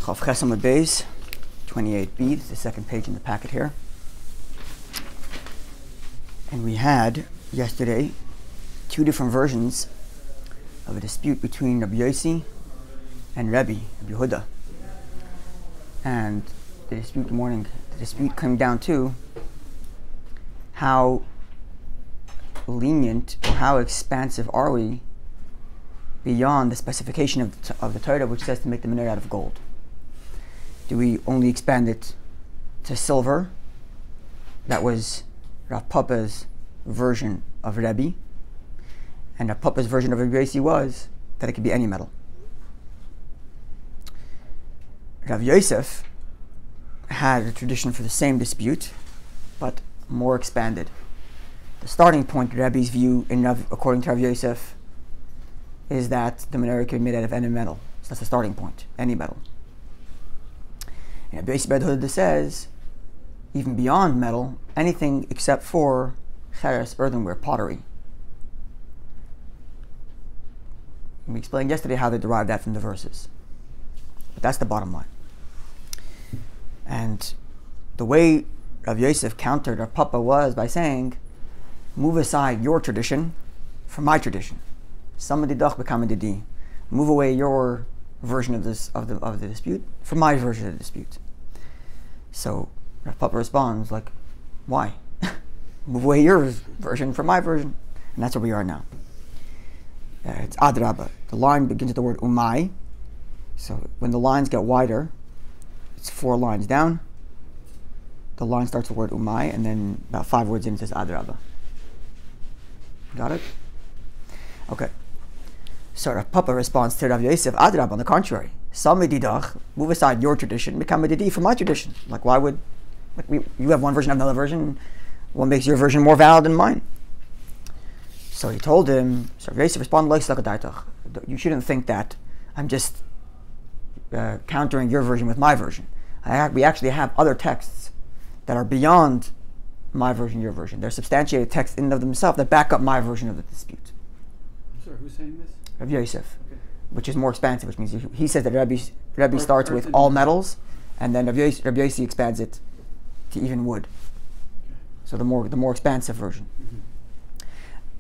Chav Chesam Beis, 28b, the second page in the packet here. And we had, yesterday, two different versions of a dispute between Rabbi Yossi and Rabbi Yehuda. And the dispute came down to how lenient or how expansive are we beyond the specification of the Torah, which says to make the menorah out of gold. Do we only expand it to silver? That was Rav Papa's version of Rabbi. And Rav Papa's version of Rabbi Yossi was that it could be any metal. Rav Yosef had a tradition for the same dispute, but more expanded. The starting point of Rabbi's view, according to Rav Yosef, is that the menorah can be made out of any metal. So that's the starting point, any metal. And Rabbi Yehuda says, even beyond metal, anything except for cheres, earthenware, pottery. We explained yesterday how they derived that from the verses. But that's the bottom line. And the way Rav Yosef countered Rav Papa was by saying, move aside your tradition from my tradition. Move away your version of the dispute from my version of the dispute. So Rav Papa responds like, why? Move away your version from my version. And that's where we are now. It's adraba. The line begins with the word umai. So when the lines get wider, it's 4 lines down. The line starts with the word umai, and then about 5 words in it says adraba. Got it? Okay. So Rav Papa responds to Rav Yosef, adraba, on the contrary. Samididach, move aside your tradition, become a didi from my tradition. Like, why would, you have one version, I have another version. What makes your version more valid than mine? So he told him, so Rav Yosef responded, you shouldn't think that I'm just countering your version with my version. We actually have other texts that are beyond my version, your version. They're substantiated texts in and of themselves that back up my version of the dispute. Sorry, who's saying this? Rav Yosef, okay. Which is more expansive, which means he says that Rabbi starts with all metals, and then Rabbi Yossi expands it to even wood. Okay. So the more expansive version. Mm-hmm.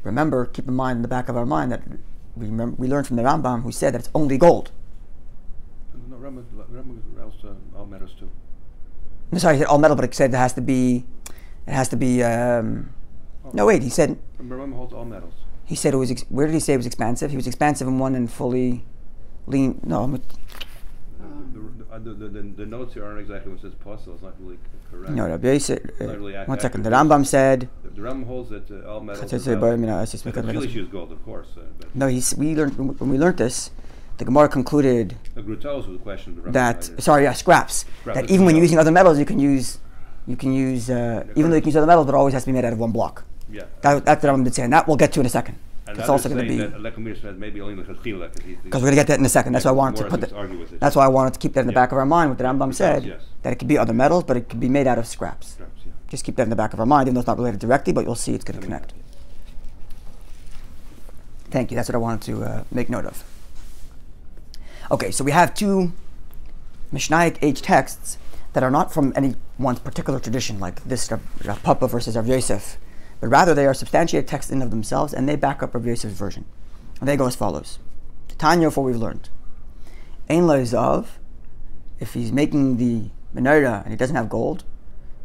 Remember, keep in mind in the back of our mind that we learned from the Rambam, who said that it's only gold. No, Rambam also all metals too. No, sorry, he said all metal, but it said it has to be. No, wait. He said. Rambam holds all metals. He said it was. Where did he say it was expansive? He was expansive in one and fully lean. No. The notes here aren't exactly what it says apostle. It's not really correct. No, Rabbi said. Really one second. The Rambam said. The Rambam holds that all metals. The issue is gold, of course. No, when we learned this, the Gemara concluded scraps. That even when you're using other metals, you can use even though you can use other metals, but it always has to be made out of one block. Yeah. That's what I'm saying. That we'll get to in a second. And it's also going to be maybe only because we're going to get that in a second. That's why I wanted to put that. That's why I wanted to keep that in the back of our mind. What the Rambam said, that it could be other metals, but it could be made out of scraps. Just keep that in the back of our mind, even though it's not related directly, but you'll see it's going to connect. Thank you. That's what I wanted to make note of. Okay, so we have two Mishnaic age texts that are not from any one particular tradition, like this Rav Papa versus Rav Yosef, but rather they are substantiated texts in of themselves, and they back up Rav Yosef's version. And they go as follows. Tanya, for we've learned. Ein lo zav, if he's making the menorah and he doesn't have gold,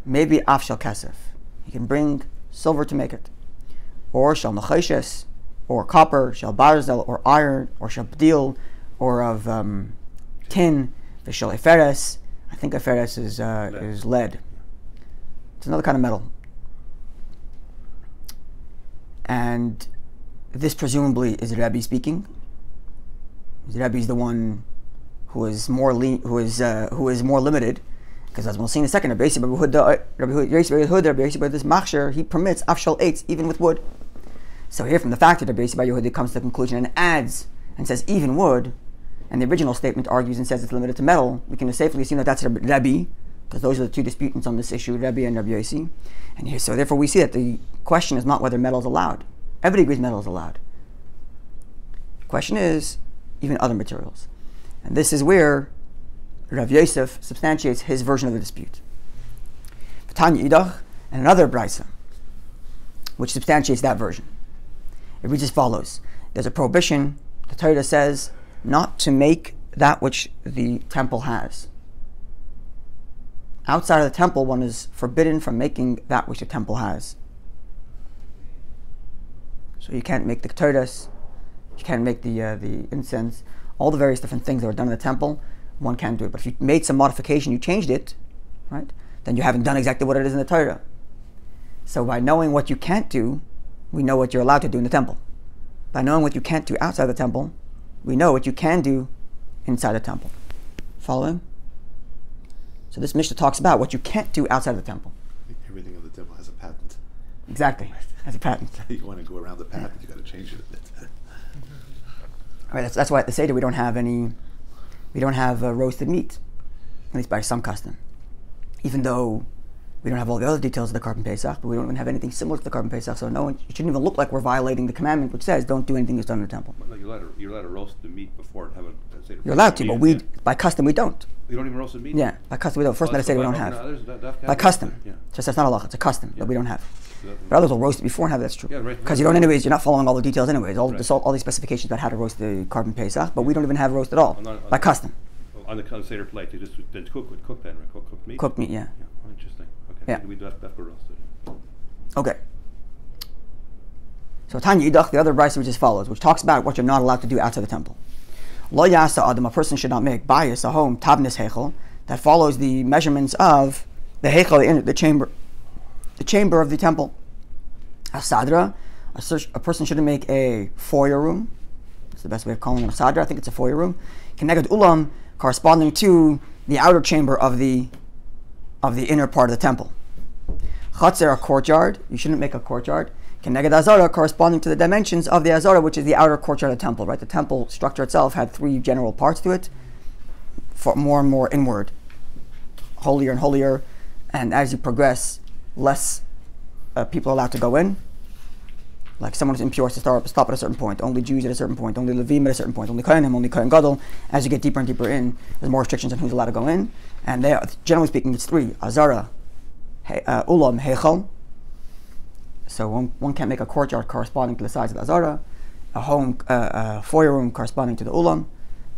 maybe af shel kesef. He can bring silver to make it. Or shel mechoshes, or copper, shel barzel, or iron, or shel bdil, or of tin, v'shel eferes. I think eferes is lead. It's another kind of metal. And this presumably is Rabbi speaking. Rabbi is the one who is more limited, because as we'll see in a second, Rabbi this machshir, he permits afshal eitz even with wood. So here, from the fact that Rabbi Yehuda comes to the conclusion and adds and says even wood, and the original statement argues and says it's limited to metal, we can safely assume that that's Rabbi, because those are the two disputants on this issue, Rabbi and Rabbi Yossi. And here, so therefore we see that the question is not whether metal is allowed. Everybody agrees metal is allowed. The question is even other materials. And this is where Rav Yosef substantiates his version of the dispute. Tanya Idach, and another brisa, which substantiates that version. It reads as follows. There's a prohibition, the Torah says, not to make that which the temple has. Outside of the temple, one is forbidden from making that which the temple has. So you can't make the ketores, you can't make the incense, all the various different things that were done in the temple, one can't do it. But if you made some modification, you changed it, right? Then you haven't done exactly what it is in the Torah. So by knowing what you can't do, we know what you're allowed to do in the temple. By knowing what you can't do outside the temple, we know what you can do inside the temple. Following? So this Mishnah talks about what you can't do outside the temple. Everything in the temple has a patent. Exactly, has a patent. You want to go around the patent, you got to change it a bit. All right, that's why at the Seder we don't have roasted meat, at least by some custom. Even though we don't have all the other details of the Korban Pesach, but we don't even have anything similar to the Korban Pesach, so no one, it shouldn't even look like we're violating the commandment which says don't do anything that's done in the temple. No, you're allowed to roast the meat before and have a Seder. You're allowed to, but we, by custom, we don't. You don't even roast the meat? Yeah, by custom we don't. First night of Seder we don't have. By custom. Yeah. Just that's not a law, it's a custom that we don't have. So But others will roast it before and have it, that's true. Yeah, right. Because you don't anyways, you're not following all the details anyways, all, Right. all these specifications about how to roast the Korban Pesach, but we don't even have roast at all, by custom. On the Seder plate, they just cook then, right? Cooked meat? Cooked meat, yeah. Yeah, oh, interesting. Okay. Yeah. We do have to roast it. Okay. So Tanya Idach, the other brisa which is follows, which talks about what you're not allowed to do outside the temple. Lo yasa adam, a person should not make bias a home tabnis hechel that follows the measurements of the hechel, the chamber of the temple. Asadra, a person shouldn't make a foyer room. That's the best way of calling it a sadra. I think it's a foyer room. Keneged ulam, corresponding to the outer chamber of the inner part of the temple. Chatzer, a courtyard. You shouldn't make a courtyard. Keneged azara, corresponding to the dimensions of the azara, which is the outer courtyard of the temple. Right, the temple structure itself had three general parts to it, for more and more inward, holier and holier, and as you progress, less people are allowed to go in. Like someone who's impure has to stop at a certain point. Only Jews at a certain point. Only Levim at a certain point. Only Kohanim, only Kohen Gadol. As you get deeper and deeper in, there's more restrictions on who's allowed to go in. And they are, generally speaking, it's three: Azara, Ulam, Heichal. So one can't make a courtyard corresponding to the size of the Azara, a home, foyer room corresponding to the Ulam,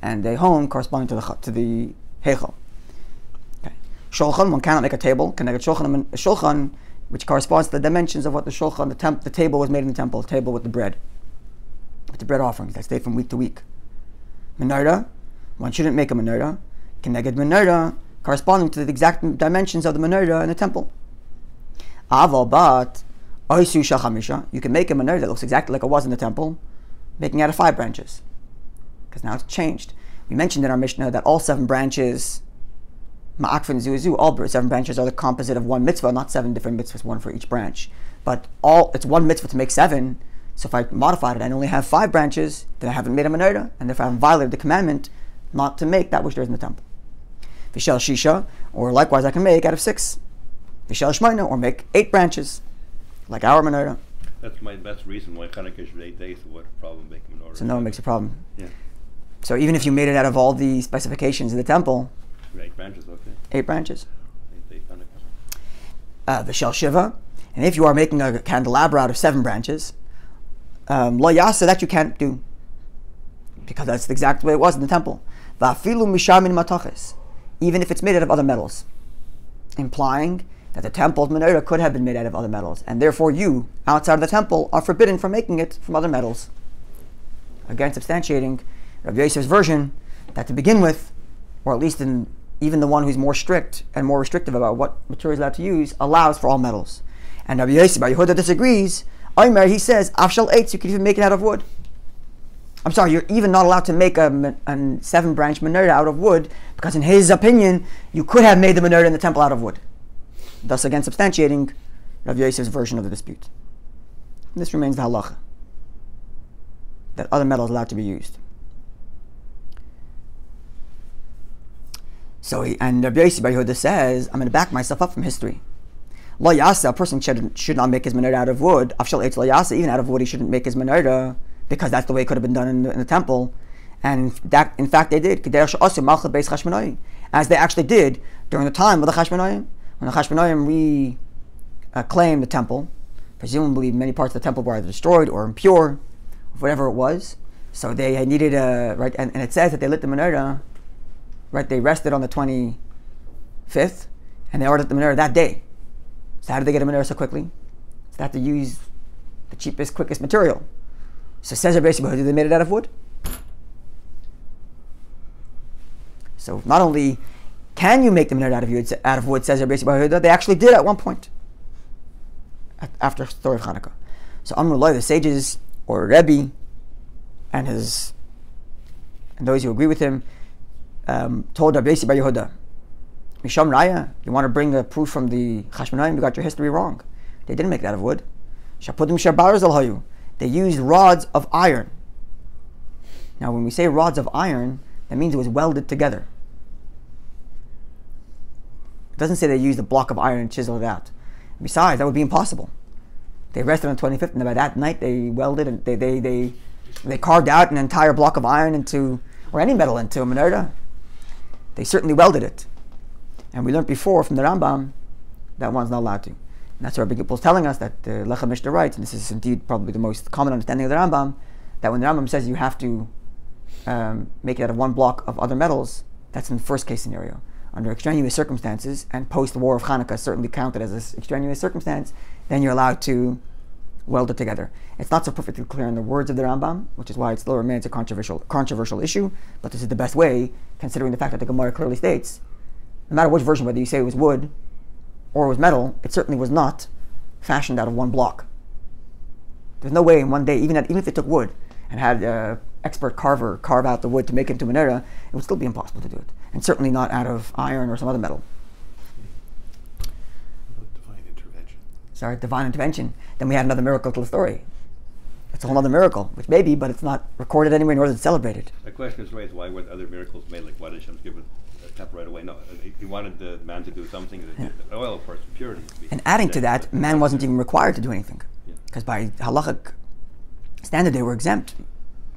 and a home corresponding to the Heichal. Okay. Shulchan, one cannot make a table. Can make a shulchan, which corresponds to the dimensions of what the shulchan, the table was made in the temple, the table with the bread offerings that stay from week to week. Menorah, one shouldn't make a menorah. Keneged menorah, corresponding to the exact dimensions of the menorah in the temple. Aval bat, oisu shachamisha, you can make a menorah that looks exactly like it was in the temple, making out of 5 branches. Because now it's changed. We mentioned in our Mishnah that all 7 branches, Ma'akfin zuzu, all 7 branches are the composite of one mitzvah, not 7 different mitzvahs, one for each branch. But it's one mitzvah to make 7, so if I modified it and only have 5 branches, then I haven't made a menorah, and if I haven't violated the commandment not to make that which there is in the temple. Vishel shisha, or likewise I can make out of 6. Vishel shmoina, or make 8 branches, like our menorah. That's the reason why Chanukah should be 8 days. So what problem making menorah? So no one makes a problem. Yeah. So even if you made it out of all the specifications of the temple, 8 branches, okay. 8 branches. 8 Chanukah. Vishel shiva, and if you are making a candelabra out of 7 branches, lo yasa, that you can't do, because that's the exact way it was in the temple. Va'afilu mishamin mataches, even if it's made out of other metals, implying that the temple's menorah could have been made out of other metals, and therefore you, outside of the temple, are forbidden from making it from other metals. Again, substantiating Rabbi Yosef's version that to begin with, or at least in even the one who's more strict and more restrictive about what material is allowed to use, allows for all metals. And Rabbi Yosef Bar Yehuda disagrees. Omer, he says, Afshal eitz, you can even make it out of wood. I'm sorry, you're even not allowed to make a 7-branch menorah out of wood, because in his opinion, you could have made the menorah in the temple out of wood. Thus again substantiating Rabbi Yosef's version of the dispute. And this remains the halacha, that other metal is allowed to be used. So and Rabbi Yosef Bar Yehuda says, I'm going to back myself up from history. Lo yasa, a person should not make his menorah out of wood. Afshal eitz lo yasa, even out of wood he shouldn't make his menorah, because that's the way it could have been done in the temple. And that, in fact, they did. As they actually did during the time of the Chashmonaim. When the Chashmonaim reclaimed the temple, presumably many parts of the temple were either destroyed or impure, whatever it was. So they needed right, and it says that they lit the menorah, right? They rested on the 25th, and they ordered the menorah that day. So how did they get a menorah so quickly? So they had to use the cheapest, quickest material. So says Rabbi, they made it out of wood. So not only can you make the menorah out of wood, says Rabbi, they actually did at one point after the story of Hanukkah. So Amrullah, the sages, or Rabbi, and those who agree with him, told Rabbi Bar Yehuda, Misham Raya, you want to bring a proof from the Chashmonaim, you got your history wrong. They didn't make it out of wood. They used rods of iron. Now when we say rods of iron, that means it was welded together. It doesn't say they used a block of iron and chiseled it out. Besides, that would be impossible. They rested on the 25th, and by that night they welded and they carved out an entire block of iron into, or any metal into a menorah. They certainly welded it. And we learned before from the Rambam that one's not allowed to. And that's why Rabbi Gipul is telling us that the Lechem Mishnah writes, and this is indeed probably the most common understanding of the Rambam, that when the Rambam says you have to make it out of one block of other metals, that's in the first case scenario. Under extraneous circumstances, and post-war of Hanukkah certainly counted as an extraneous circumstance, then you're allowed to weld it together. It's not so perfectly clear in the words of the Rambam, which is why it still remains a controversial issue, but this is the best way, considering the fact that the Gemara clearly states, no matter which version, whether you say it was wood or it was metal, it certainly was not fashioned out of one block. There's no way in one day, even if they took wood and had an expert carver carve out the wood to make it into menorah, it would still be impossible to do it. And certainly not out of iron or some other metal. Divine intervention. Sorry, divine intervention. Then we had another miracle to the story. It's a whole other miracle, which maybe, but it's not recorded anywhere nor is it celebrated. The question is raised, why weren't other miracles made? Like, why did Hashem give a cup right away? No, he wanted the man to do something. The oil, of course, purity. And adding to that, man wasn't even required to do anything. Because by halachic standard, they were exempt.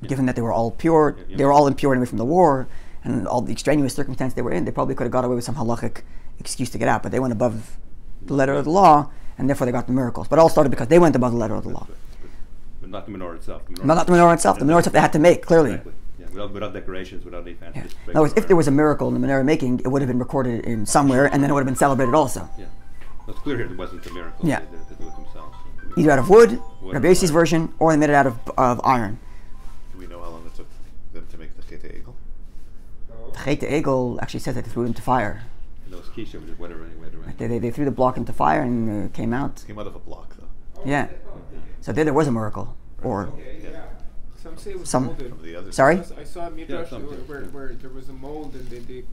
Given that they were all pure, they were all impure anyway from the war, and all the extraneous circumstance they were in, they probably could have got away with some halachic excuse to get out, but they went above the letter of the law, and therefore they got the miracles. But it all started because they went above the letter of the law. But not the menorah itself. Not the menorah itself. The menorah itself they had to make, clearly. Exactly. Yeah, without decorations, without any fancy. Yeah. In other words, if there was a miracle in the menorah making, it would have been recorded in somewhere, and then it would have been celebrated also. Yeah. It's clear here it wasn't a miracle. Yeah. They did it themselves. Either out of wood, Rabbi Yossi's version, or they made it out of iron. Do we know how long it took them to make the Chet Egel? The Chet Egel actually says that they threw it into fire. And those Kisha, which is whatever they went around. They threw the block into fire and it came out. It came out of a block, though. Yeah. So there was a miracle. Or Some say it was some. molded. Some of the others. Sorry? I saw a midrash some do. where there was a mold and they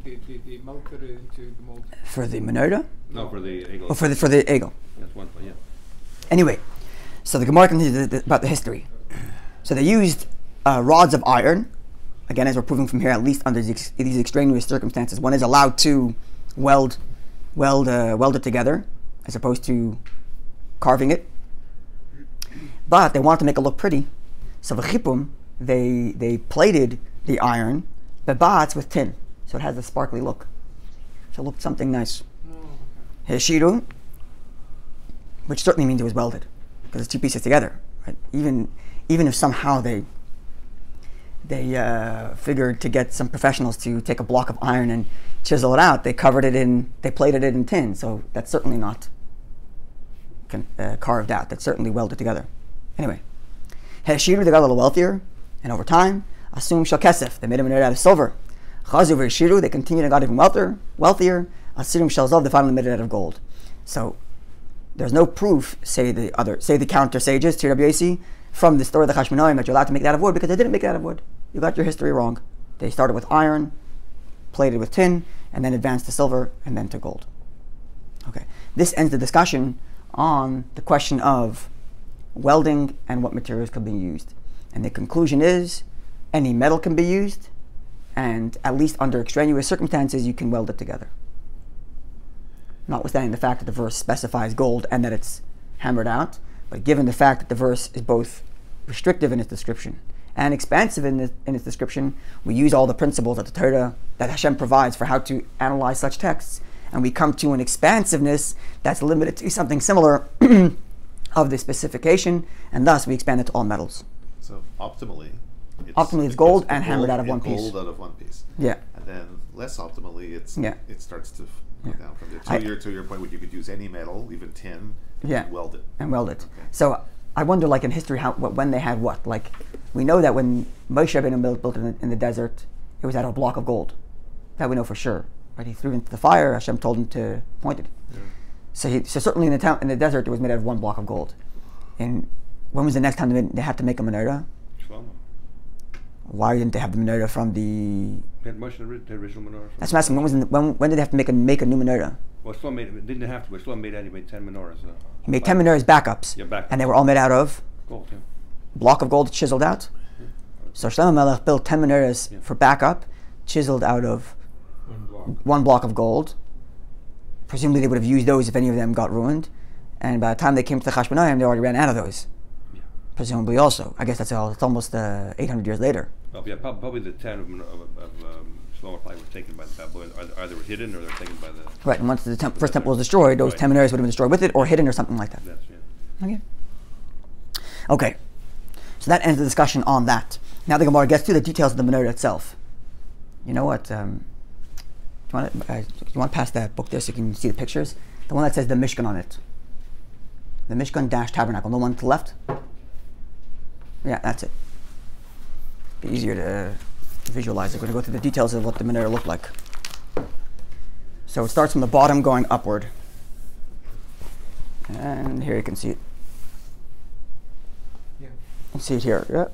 melted it into the mold. For the menorah? No, for the Egel. Or for the Egel. That's one point, yeah. Anyway, so the Gemara continues about the history. So they used rods of iron. Again, as we're proving from here, at least under these extraneous circumstances, one is allowed to weld it together, as opposed to carving it. But they wanted to make it look pretty, so v'chipum, they plated the iron bebats with tin, so it has a sparkly look. So it looked something nice. Heshiru, which certainly means it was welded, because it's two pieces together. Right? Even if somehow they figured to get some professionals to take a block of iron and chisel it out, they plated it in tin, so that's certainly not carved out. That's certainly welded together. Anyway, Heshiru, they got a little wealthier, and over time, Asum Shal Kesef, they made them out of silver. Chazu v'Heshiru, they continued and got even wealthier. Asirim Shal Zov, they finally made it out of gold. So there's no proof, say the counter sages to Rabbi Yossi, from the story of the Chashmonaim that you're allowed to make it out of wood, because they didn't make it out of wood. You got your history wrong. They started with iron, plated with tin, and then advanced to silver, and then to gold. Okay, this ends the discussion on the question of welding and what materials can be used. And the conclusion is any metal can be used, and at least under extraneous circumstances you can weld it together. Notwithstanding the fact that the verse specifies gold and that it's hammered out, but given the fact that the verse is both restrictive in its description and expansive in its description, we use all the principles that the Torah, that Hashem provides for how to analyze such texts, and we come to an expansiveness that's limited to something similar of the specification, and thus we expand it to all metals. So optimally, it's gold and hammered out of one piece. Gold out of one piece. Yeah. And then less optimally, it starts to go down from there. To your point, where you could use any metal, even tin, and weld it. Okay. So I wonder, like in history, when they had what? Like, we know that when Moshe Rabbeinu built it in the desert, it was out of a block of gold. That we know for sure. Right? He threw it into the fire. Hashem told him to point it. Yeah. So certainly in the desert, it was made out of one block of gold. And when was the next time they had to make a menorah? Shlomo. Why didn't they have the menorah from the? They had Moshe the original menorah. That's what I'm asking. When did they have to make a new menorah? Well, Shlomo didn't have to, but Shlomo made 10 menorahs. He made 10 menorahs backups. Yeah, backups. And they were all made out of? Gold, yeah. Block of gold chiseled out? Yeah. So Shlomo Melech built 10 menorahs for backup, chiseled out of one block of gold. Presumably they would have used those if any of them got ruined. And by the time they came to the Chashmonaim, they already ran out of those. Yeah. Presumably also. I guess it's almost 800 years later. Well, yeah, probably the 10 of Shlomo probably were taken by the Babylonians. Either were hidden or they're taken by the... Right, and once the first temple was destroyed, those 10 menorahs would have been destroyed with it or hidden or something like that. Okay. So that ends the discussion on that. Now the Gemara gets to the details of the menorah itself. You know what? Do you want to pass that book there so you can see the pictures? The one that says the Mishkan on it. The Mishkan - Tabernacle. The one to the left? Yeah, that's it. Be easier to visualize it. We're going to go through the details of what the menorah looked like. So it starts from the bottom going upward. And here you can see it. Yeah. You can see it here. Yeah.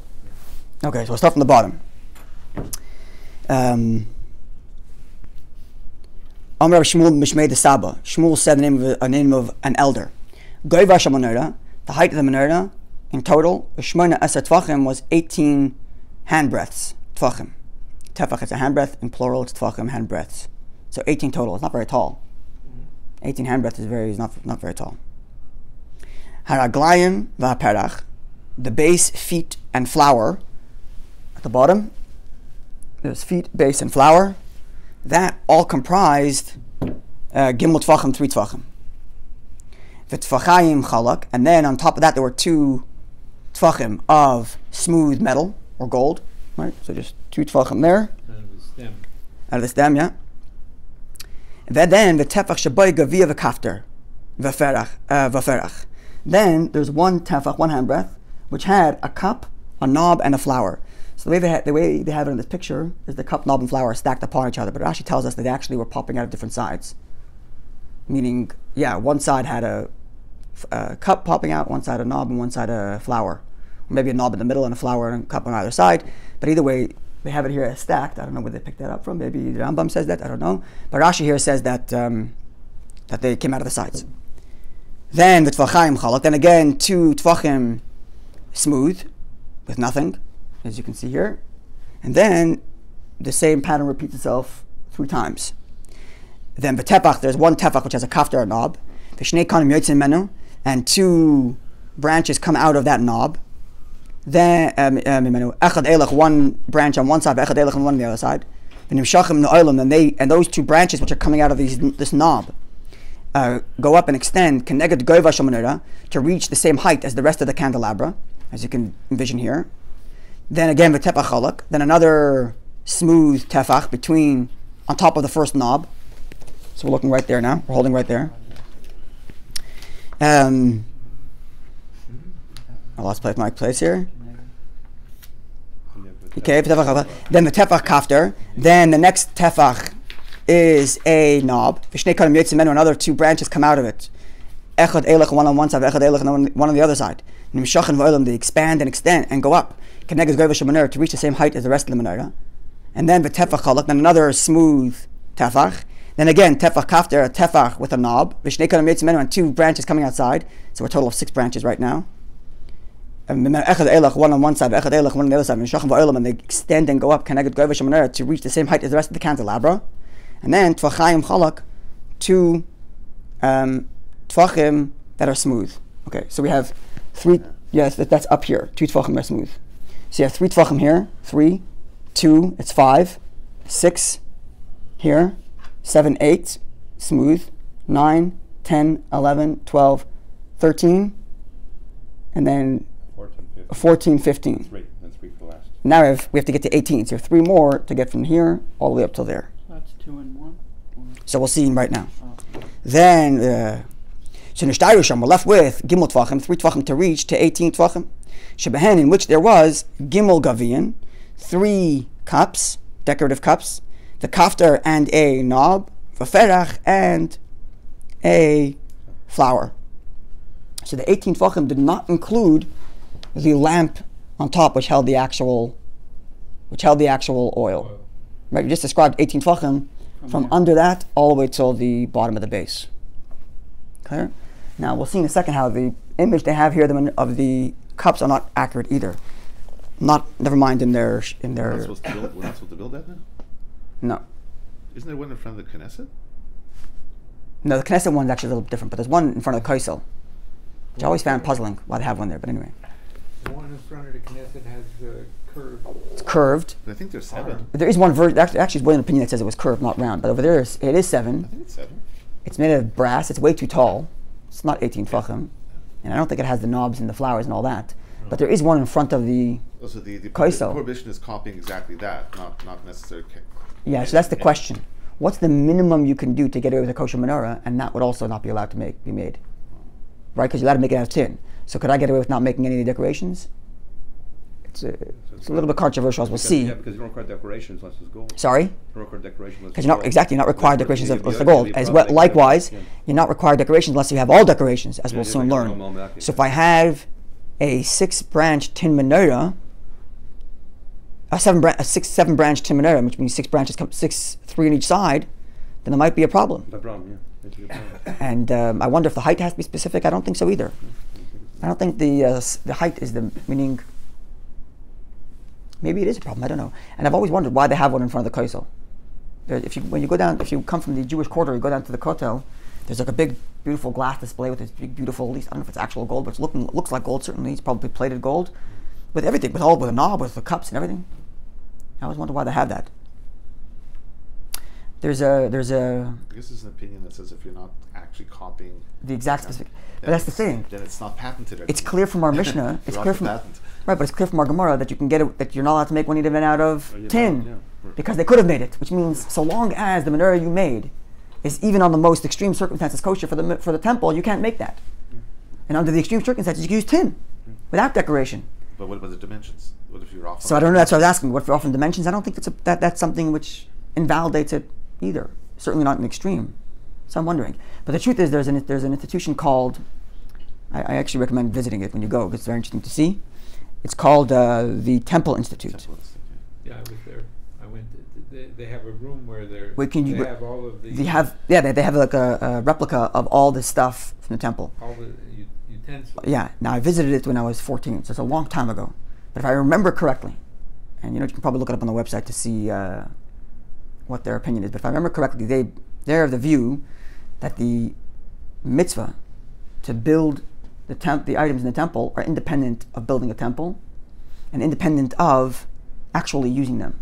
Okay, so we'll start from the bottom. Amr Shmuel Mishmei the Saba. Shmuel said the name of an elder. Goyvash menorah, the height of the menorah in total, Shmona Eser Tvachim, was 18 handbreadths. Tvachim. Tefach is a handbreadth, in plural it's Tvachim, handbreadths. So 18 total. It's not very tall. 18 handbreadths is not very tall. Haraglayim v'aperach, the base, feet, and flower. At the bottom, there's feet, base, and flower. That all comprised Gimel Tvachim, 3 Tvachim. V'tfachayim chalak, and then on top of that there were 2 Tvachim of smooth metal or gold. Right, so just 2 Tvachim there. Out of the stem, yeah. Then the tefach shaboy gavia v'kafter v'ferach. Then there's one tefach, one handbreadth, which had a cup, a knob, and a flower. So the way they have it in this picture is the cup, knob, and flower are stacked upon each other, but it actually tells us that they actually were popping out of different sides. Meaning, one side had a cup popping out, one side a knob, and one side a flower. Or maybe a knob in the middle and a flower and a cup on either side. But either way, they have it here as stacked. I don't know where they picked that up from. Maybe the Rambam says that. I don't know. But Rashi here says that that they came out of the sides. Then the Tvachayim chalak. Then again, 2 Tvachim smooth with nothing, as you can see here. And then the same pattern repeats itself 3 times. Then B'tepach, there's one tefach which has a kafter, a knob. V'shnei kanim yotzim menu, and 2 branches come out of that knob. Then echad elach, one branch on one side, echad elach on one on the other side. And those 2 branches which are coming out of this knob go up and extend keneged goyvash menorah to reach the same height as the rest of the candelabra, as you can envision here. Then again v'tefach chalak, then another smooth tefach on top of the first knob. So we're looking right there now. We're holding right there. I lost my place here. Okay, then the tefach kafter. Then the next tefach is a knob. Another 2 branches come out of it. Echad elech, one on one side, echad elech, one on the other side. They expand and extend and go up. To reach the same height as the rest of the menorah. And then the tefach chalak, then another smooth tefach. Then again, tefach kafter, a tefach with a knob. And 2 branches coming outside. So a total of 6 branches right now. Echad elach, one on one side, echad elach, one on the other side. And they extend and go up to reach the same height as the rest of the candelabra. And then tvachayim chalak, 2 tvachim that are smooth. Okay, so we have 3. Yes, that's up here. 2 tvachim are smooth. So you have 3 tvachim here, 3, 2, it's 5, 6 here, 7, 8, smooth, 9, 10, 11, 12, 13, and then 14, 15. 3, and 3 for the last. Now we have to get to 18, so you have 3 more to get from here all the way up till there. That's 2 and 1. So we'll see right now. Then, so Nishtayrusham, we're left with Gimel Tvachim, 3 Tvachim to reach to 18 Tvachim. Shebehen, in which there was Gimel Gavian, 3 cups, decorative cups, the kaftar and a knob, v'ferach and a flower. So the 18 Tvachim did not include the lamp on top, which held the actual oil. Right, you just described 18 Tvachim from under that all the way till the bottom of the base. Clear? Now we'll see in a second how the image they have here of the cups are not accurate either. Never mind in their. We're not supposed to build that now? No. Isn't there one in front of the Knesset? No, the Knesset one's actually a little different, but there's one in front of the Kaisel, which I always found puzzling why they have one there. But anyway. The one in front of the Knesset has curved. It's curved. But I think there's 7. But there is one version. Actually, there's one opinion that says it was curved, not round. But over there, it is 7. I think it's 7. It's made of brass. It's way too tall. It's not 18 Tvachim. And I don't think it has the knobs and the flowers and all that. But there is one in front of the So the Kaisel. prohibition is copying exactly that, not necessarily. Yeah, so that's the question. What's the minimum you can do to get away with a kosher menorah, and that would also not be allowed to be made? Right? Because you're allowed to make it out of tin. So could I get away with not making any decorations? It's a little bit controversial, as we'll see. Yeah, because you don't require decorations unless it's gold. Sorry? You don't require decorations unless Because you're not required decorations unless they're gold. As well, problem, likewise, yeah. you're not required decorations unless you have all decorations, as we'll Yeah, soon yeah, learn. yeah. So if I have a 6-branch tin menorah, a 7-branch tin menorah, which means 6 branches, 3 on each side, then there might be a problem. No problem, yeah. That's a good problem. And I wonder if the height has to be specific. I don't think so either. I don't think the height is the meaning. Maybe it is a problem. I don't know. And I've always wondered why they have one in front of the Kaisel. When you go down, if you come from the Jewish quarter, you go down to the Kotel. There's like a big, beautiful glass display with this big, beautiful. At least I don't know if it's actual gold, but it looks like gold. Certainly, it's probably plated gold, with everything, with a knob, with the cups and everything. I always wonder why they have that. There's a. I guess there's an opinion that says if you're not actually copying the exact specific. But that's the thing. Then it's not patented. It's clear from our Mishnah. It's clear from patent. Right, but it's clear from our Gemara that you can get it. That you're not allowed to make one even out of tin, Yeah. because they could have made it. Which means, so long as the menorah you made is even on the most extreme circumstances kosher for the temple, you can't make that. And under the extreme circumstances, you can use tin without decoration. But what about the dimensions? What if you're off? So I don't know. That's what I was asking. What if you're off in dimensions? I don't think that's something which invalidates it either. Certainly not an extreme. So I'm wondering. But the truth is, there's an institution called. I actually recommend visiting it when you go because it's very interesting to see. It's called the Temple Institute. Yeah, I was there. I went. They have a room where they have all of the. They have like a replica of all the stuff from the temple. All the utensils. Yeah. Now I visited it when I was 14, so it's a long time ago. But if I remember correctly, and you can probably look it up on the website to see what their opinion is. But if I remember correctly, they're of the view that the mitzvah to build the items in the temple are independent of building a temple, and independent of actually using them.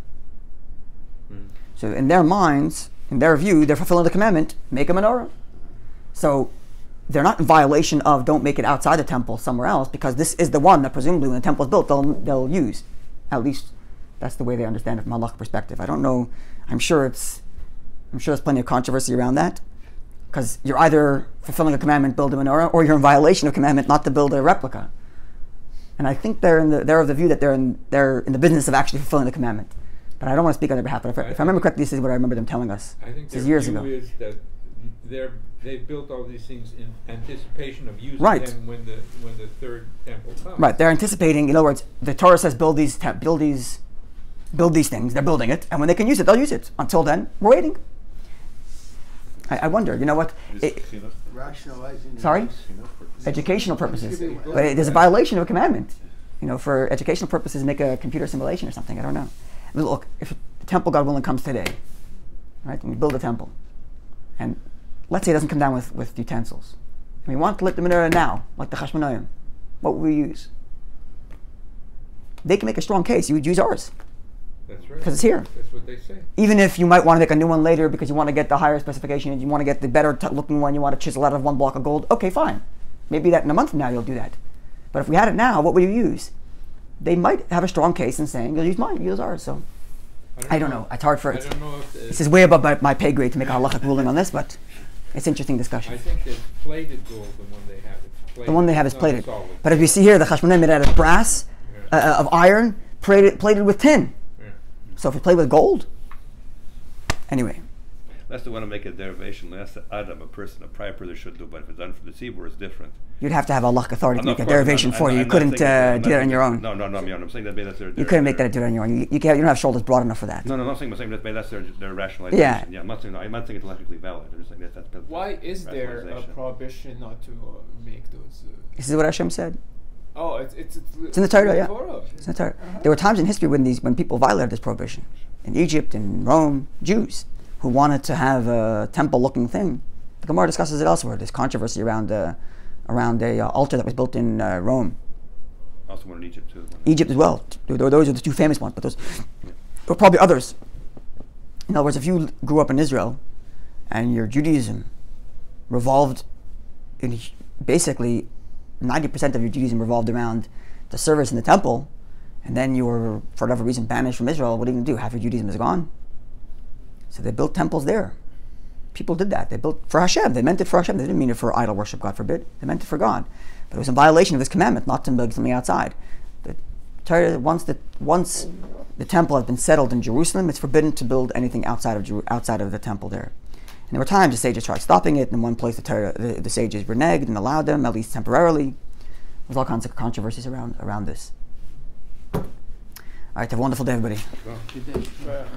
So in their minds, in their view, they're fulfilling the commandment, make a menorah. So they're not in violation of don't make it outside the temple somewhere else, because this is the one that presumably when the temple is built they'll use. At least that's the way they understand it from a halachic perspective. I don't know. I'm sure there's plenty of controversy around that, because you're either fulfilling a commandment, build a menorah, or you're in violation of a commandment not to build a replica. And I think they're of the view that they're in the business of actually fulfilling the commandment. But I don't want to speak on their behalf. But if I remember correctly, this is what I remember them telling us. I think this is their years view ago. is that they built all these things in anticipation of using Right. them when the third temple comes. Right, they're anticipating. In other words, the Torah says build these things. They're building it, and when they can use it, they'll use it. Until then, we're waiting. I wonder. You know what? Rationalizing. Sorry? Educational purposes. But there's a violation of a commandment. For educational purposes, make a computer simulation or something. I don't know. Look, if the temple, God willing, comes today, right? And we build a temple, and let's say it doesn't come down with utensils, and we want to lit the menorah now, like the chashmonayim, what will we use? they can make a strong case. You would use ours. That's right. Because it's here. That's what they say. Even if you might want to make a new one later because you want to get the higher specification, you want to get the better looking one, you want to chisel out of one block of gold, okay, fine. Maybe that in a month from now you'll do that. But if we had it now, what would you use? They might have a strong case in saying, you'll use mine, you'll use ours. So I don't know. It's hard for it. I don't know if this is way above my pay grade to make a halachic ruling on this, but it's interesting discussion. I think that plated gold, the one they have, it's plated. The one they have is plated. Solid. But as we see here, the chashmoneh made out of brass, of iron, plated with tin. Yeah. So if it's plated with gold, anyway. Unless they want to make a derivation, unless Adam, a person, a private person should do, but if it's done for the tzibur, it's different. You'd have to have a halachic authority to make a derivation for you. You couldn't do that on your own. No, I'm saying that that's their... You couldn't make that do it on your own. You don't have shoulders broad enough for that. No, I'm saying that's their rationalization. Yeah. I'm not saying it's logically valid. I'm just saying that's why is there a prohibition not to make those... This is what Hashem said. Oh, it's in the Torah, yeah. It's in the Torah. There were times in history when people violated this prohibition. In Egypt, in Rome, Jews who wanted to have a temple-looking thing. The Gemara discusses it elsewhere. There's controversy around a altar that was built in Rome. Also one in Egypt too. Egypt as well. Those are the two famous ones, but there were probably others. In other words, if you grew up in Israel and your Judaism revolved in basically 90% of your Judaism revolved around the service in the temple, and then you were, for whatever reason, banished from Israel, what are you going to do? Half your Judaism is gone. So they built temples there. People did that. They built for Hashem. They meant it for Hashem. They didn't mean it for idol worship, God forbid. They meant it for God. But it was in violation of this commandment not to build something outside. The Torah, once the temple has been settled in Jerusalem, it's forbidden to build anything outside of the temple there. And there were times the sages tried stopping it. In one place, the sages reneged and allowed them, at least temporarily. There's all kinds of controversies around this. All right, have a wonderful day, everybody. Well, good day.